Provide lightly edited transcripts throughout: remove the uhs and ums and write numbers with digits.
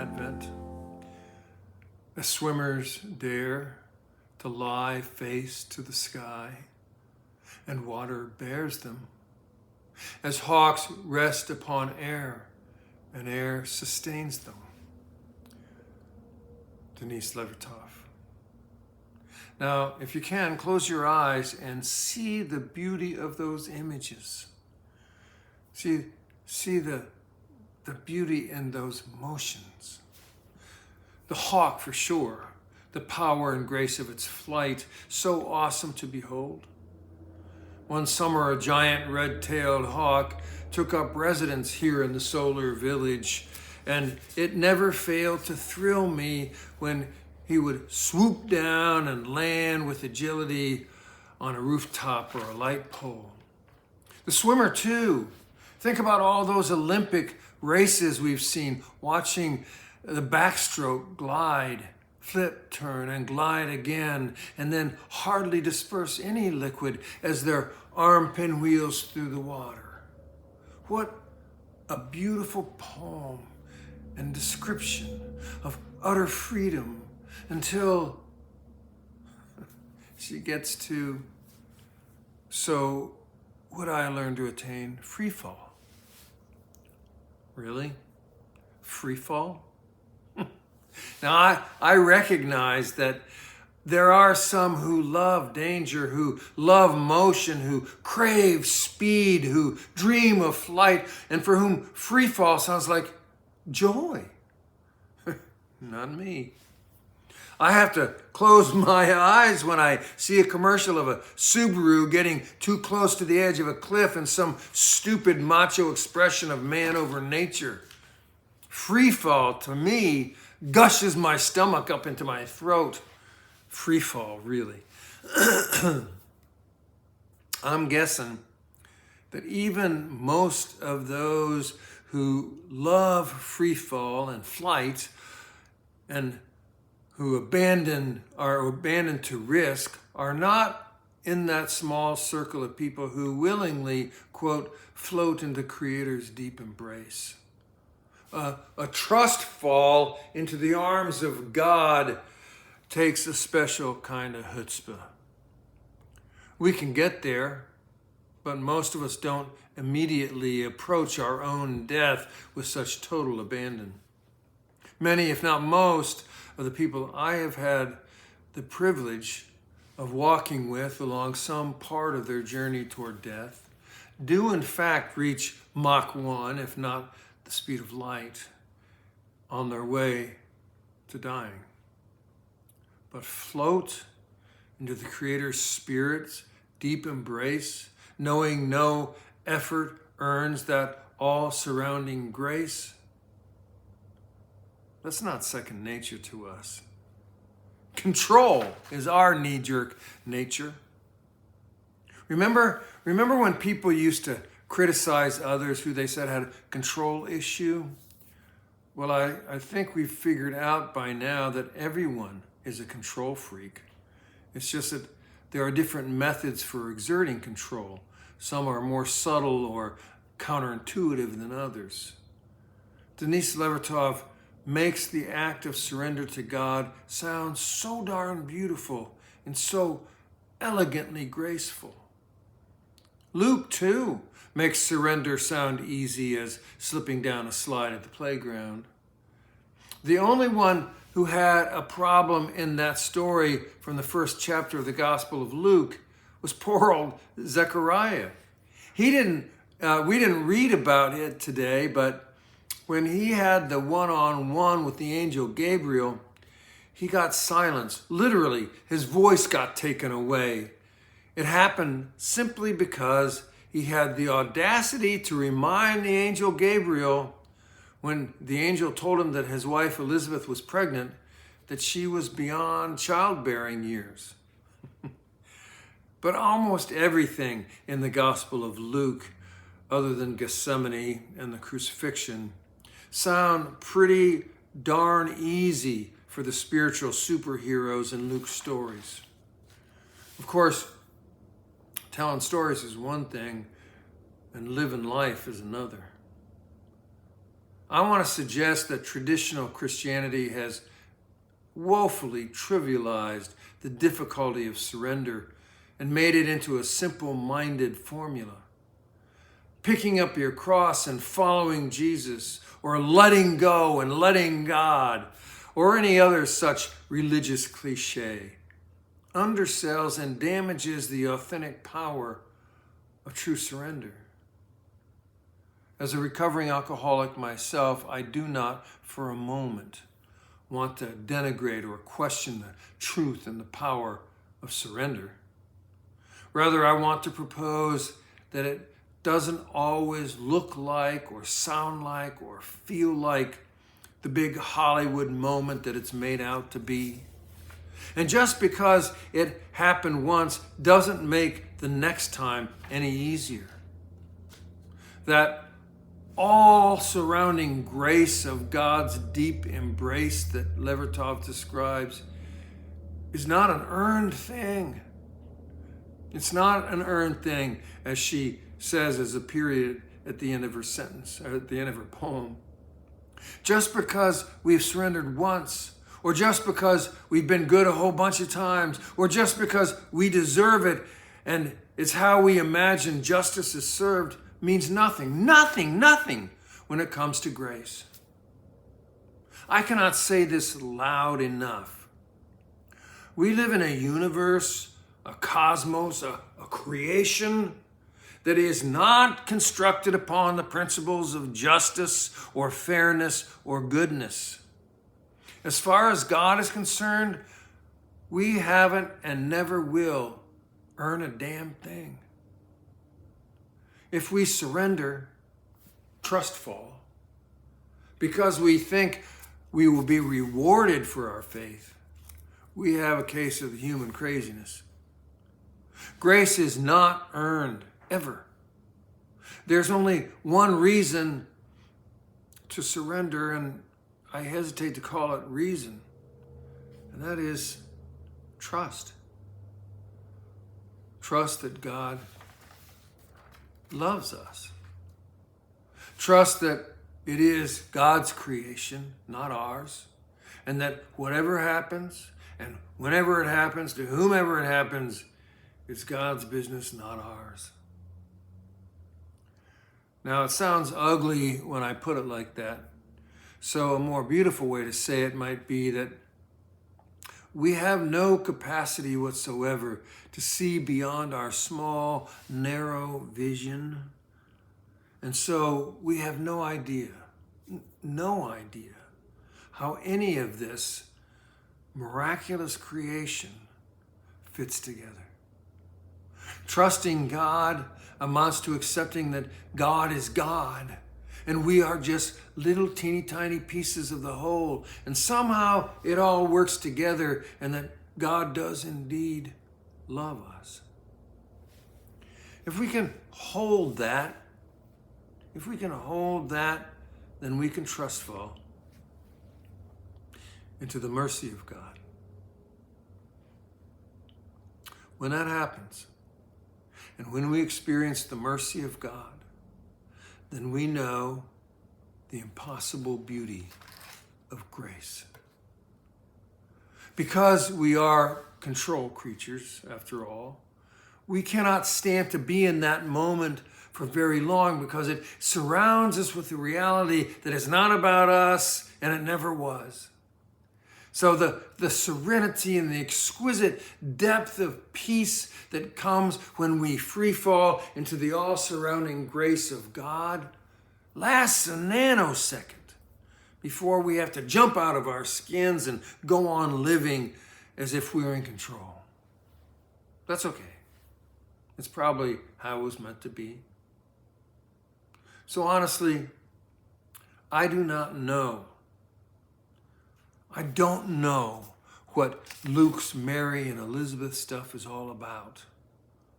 Advent, as swimmers dare to lie face to the sky, and water bears them, as hawks rest upon air, and air sustains them. Denise Levertov. Now, if you can, close your eyes and see the beauty of those images. See the beauty in those motions. The hawk, for sure, the power and grace of its flight, so awesome to behold. One summer, a giant red-tailed hawk took up residence here in the solar village, and it never failed to thrill me when he would swoop down and land with agility on a rooftop or a light pole. The swimmer, too. Think about all those Olympic races we've seen, watching the backstroke glide, flip, turn, and glide again, and then hardly disperse any liquid as their arm pinwheels through the water. What a beautiful poem and description of utter freedom until she gets to, so would I learn to attain free fall? Really? Free fall? Now, I recognize that there are some who love danger, who love motion, who crave speed, who dream of flight, and for whom free fall sounds like joy. Not me. I have to close my eyes when I see a commercial of a Subaru getting too close to the edge of a cliff and some stupid macho expression of man over nature. Free fall, to me, gushes my stomach up into my throat. Free fall, really. I'm guessing that even most of those who love free fall and flight and who are abandoned to risk are not in that small circle of people who willingly, quote, float into Creator's deep embrace. A trust fall into the arms of God takes a special kind of chutzpah. We can get there, but most of us don't immediately approach our own death with such total abandon. Many, if not most, of the people I have had the privilege of walking with along some part of their journey toward death do in fact reach Mach 1, if not the speed of light, on their way to dying. But float into the Creator's Spirit's deep embrace, knowing no effort earns that all-surrounding grace. That's not second nature to us. Control is our knee-jerk nature. Remember when people used to criticize others who they said had a control issue? Well, I think we've figured out by now that everyone is a control freak. It's just that there are different methods for exerting control. Some are more subtle or counterintuitive than others. Denise Levertov makes the act of surrender to God sound so darn beautiful and so elegantly graceful. Luke, too, makes surrender sound easy as slipping down a slide at the playground. The only one who had a problem in that story from the first chapter of the Gospel of Luke was poor old Zechariah. We didn't read about it today, but when he had the one-on-one with the angel Gabriel, he got silenced. Literally, his voice got taken away. It happened simply because he had the audacity to remind the angel Gabriel, when the angel told him that his wife Elizabeth was pregnant, that she was beyond childbearing years. But almost everything in the Gospel of Luke, other than Gethsemane and the crucifixion, sound pretty darn easy for the spiritual superheroes in Luke's stories. Of course, telling stories is one thing, and living life is another. I want to suggest that traditional Christianity has woefully trivialized the difficulty of surrender and made it into a simple-minded formula. Picking up your cross and following Jesus, or letting go and letting God, or any other such religious cliche, undersells and damages the authentic power of true surrender. As a recovering alcoholic myself, I do not for a moment want to denigrate or question the truth and the power of surrender. Rather, I want to propose that it doesn't always look like or sound like or feel like the big Hollywood moment that it's made out to be. And just because it happened once doesn't make the next time any easier. That all surrounding grace of God's deep embrace that Levertov describes is not an earned thing. It's not an earned thing, as she says as a period at the end of her sentence, or at the end of her poem. Just because we've surrendered once, or just because we've been good a whole bunch of times, or just because we deserve it and it's how we imagine justice is served, means nothing when it comes to grace. I cannot say this loud enough. We live in a universe, a cosmos, a creation that is not constructed upon the principles of justice or fairness or goodness. As far as God is concerned, we haven't and never will earn a damn thing. If we surrender, trust fall, because we think we will be rewarded for our faith, we have a case of human craziness. Grace is not earned, ever. There's only one reason to surrender, and I hesitate to call it reason, and that is trust. Trust that God loves us. Trust that it is God's creation, not ours, and that whatever happens and whenever it happens to whomever it happens, it's God's business, not ours. Now, it sounds ugly when I put it like that. So a more beautiful way to say it might be that we have no capacity whatsoever to see beyond our small, narrow vision. And so we have no idea how any of this miraculous creation fits together. Trusting God amounts to accepting that God is God, and we are just little teeny tiny pieces of the whole, and somehow it all works together, and that God does indeed love us. If we can hold that, then we can trust fall into the mercy of God. When that happens, and when we experience the mercy of God, then we know the impossible beauty of grace. Because we are control creatures, after all, we cannot stand to be in that moment for very long, because it surrounds us with the reality that it's not about us, and it never was. So the serenity and the exquisite depth of peace that comes when we free fall into the all-surrounding grace of God lasts a nanosecond before we have to jump out of our skins and go on living as if we were in control. That's okay. It's probably how it was meant to be. So honestly, I do not know. I don't know what Luke's Mary and Elizabeth stuff is all about.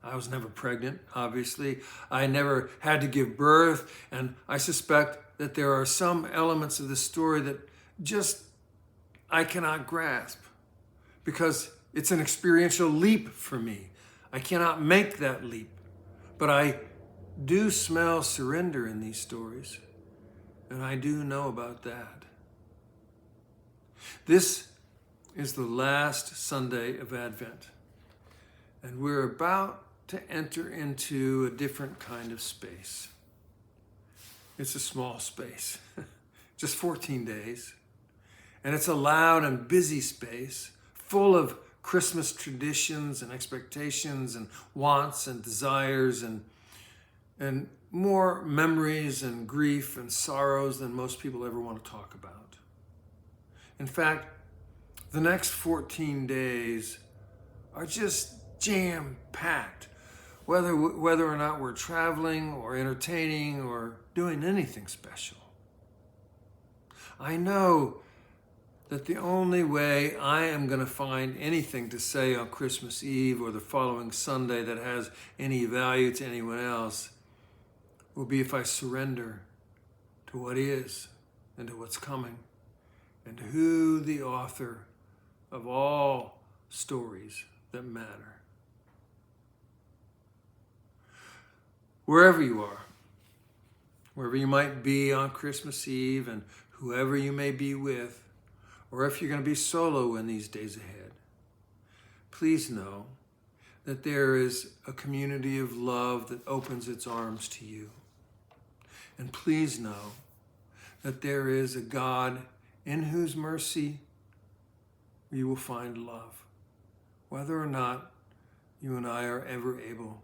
I was never pregnant, obviously. I never had to give birth, and I suspect that there are some elements of the story that just I cannot grasp, because it's an experiential leap for me. I cannot make that leap, but I do smell surrender in these stories. And I do know about that. This is the last Sunday of Advent, and we're about to enter into a different kind of space. It's a small space, just 14 days, and it's a loud and busy space full of Christmas traditions and expectations and wants and desires and more memories and grief and sorrows than most people ever want to talk about. In fact, the next 14 days are just jam-packed, whether or not we're traveling or entertaining or doing anything special. I know that the only way I am going to find anything to say on Christmas Eve or the following Sunday that has any value to anyone else will be if I surrender to what is and to what's coming and to who the author of all stories that matter. Wherever you are, wherever you might be on Christmas Eve and whoever you may be with, or if you're going to be solo in these days ahead, please know that there is a community of love that opens its arms to you. And please know that there is a God in whose mercy you will find love, whether or not you and I are ever able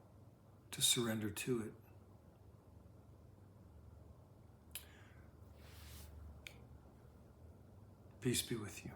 to surrender to it. Peace be with you.